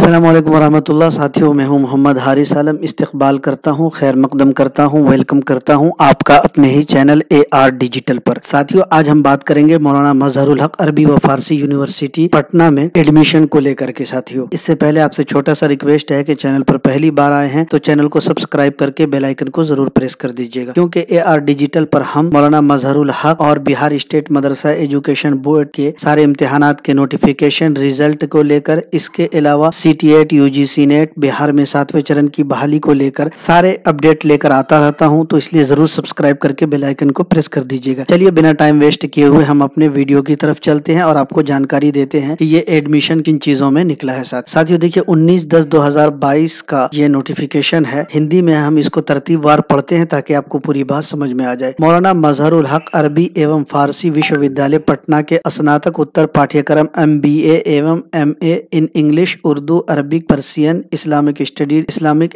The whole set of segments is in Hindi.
अस्सलामुअलैकुम वरहमतुल्लाह। साथियों, मैं हूं मोहम्मद हारिस आलम। इस्तकबाल करता हूं, खैर मकदम करता हूं, वेलकम करता हूं आपका अपने ही चैनल AR डिजिटल पर। साथियों, आज हम बात करेंगे मौलाना मजहरुल हक अरबी व फारसी यूनिवर्सिटी पटना में एडमिशन को लेकर के। साथियों, इससे पहले आपसे छोटा सा रिक्वेस्ट है कि चैनल पर पहली बार आए हैं तो चैनल को सब्सक्राइब करके बेल आइकन को जरूर प्रेस कर दीजिएगा, क्योंकि AR डिजिटल पर हम मौलाना मजहरुल हक और बिहार स्टेट मदरसा एजुकेशन बोर्ड के सारे इम्तिहानात के नोटिफिकेशन, रिजल्ट को लेकर, इसके अलावा CTET, UGC नेट, बिहार में 7वें चरण की बहाली को लेकर सारे अपडेट लेकर आता रहता हूं, तो इसलिए जरूर सब्सक्राइब करके बेल आइकन को प्रेस कर दीजिएगा। चलिए बिना टाइम वेस्ट किए हुए हम अपने वीडियो की तरफ चलते हैं और आपको जानकारी देते हैं कि ये एडमिशन किन चीजों में निकला है। साथियों, देखिए 19/10/2022 का ये नोटिफिकेशन है। हिंदी में हम इसको तरतीबवार पढ़ते हैं ताकि आपको पूरी बात समझ में आ जाए। मौलाना मजहरुल हक अरबी एवं फारसी विश्वविद्यालय पटना के स्नातक उत्तर पाठ्यक्रम MBA एवं MA in English, Urdu, Arabic, Persian, Islamic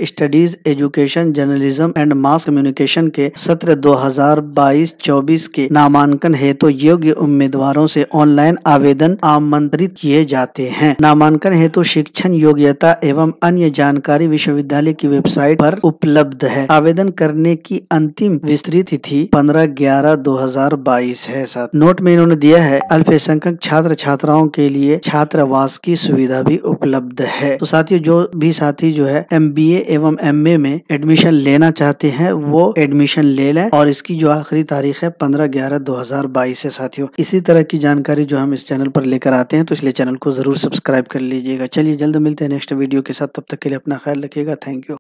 studies, education, journalism and mass communication के सत्र 2022-24 के नामांकन हेतु योग्य उम्मीदवारों से ऑनलाइन आवेदन आमंत्रित किए जाते हैं। नामांकन हेतु शिक्षण योग्यता एवं अन्य जानकारी विश्वविद्यालय की वेबसाइट पर उपलब्ध है। आवेदन करने की अंतिम विस्तृत तिथि 15/11/2022 है। साथ नोट में इन्होंने दिया है अल्पसंख्यक छात्र छात्राओं के लिए छात्रावास की सुविधा भी उपलब्ध है। तो साथियों, जो भी साथी जो है MBA एवं MA में एडमिशन लेना चाहते हैं वो एडमिशन ले लें, और इसकी जो आखिरी तारीख है 15/11/2022 है। साथियों, इसी तरह की जानकारी जो हम इस चैनल पर लेकर आते हैं, तो इसलिए चैनल को जरूर सब्सक्राइब कर लीजिएगा। चलिए जल्द मिलते हैं नेक्स्ट वीडियो के साथ, तब तक के लिए अपना ख्याल रखिएगा। Thank you.